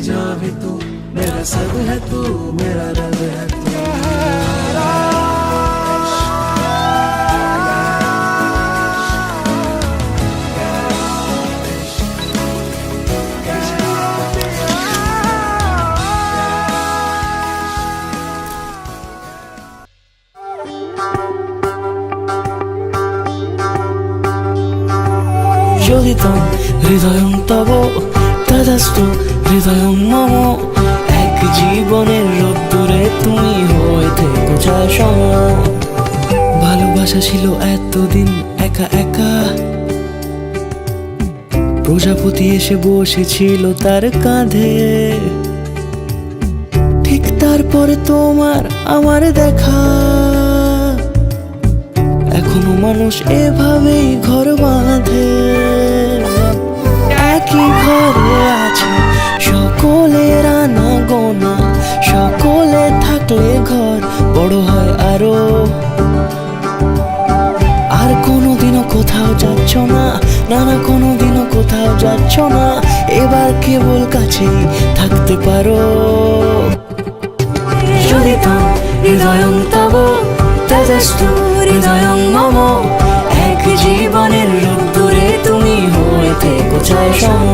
जान भी तू, मेरा सब है तू, मेरा रब है तू। যোগিতম হৃদয়ং তব তদাস্তু হৃদয়ং মম। এক জীবনের রোদ্দুরে তুমি হয়ে থেকো সম। ভালোবাসা ছিল এতদিন একা একা, প্রজাপতি এসে বসেছিল তার কাঁধে। ঠিক তারপরে তোমার আমার দেখা, এখনো মানুষ এভাবেই ঘর বাঁধে। একই ঘরে আছে সকলের আনাগোনা, সকলে থাকলে ঘর বড় হয় আরো। আর কোনোদিনও কোথাও যাচ্ছ না, না না কোনোদিনও কোথাও যাচ্ছ না, এবার কেবল কাছেই থাকতে পারো। যোগিতম হৃদয়ং তব তদাস্তু হৃদয়ং মম। এক জীবনের রোদ্দুরে তুমি হয়ে থেকো সম।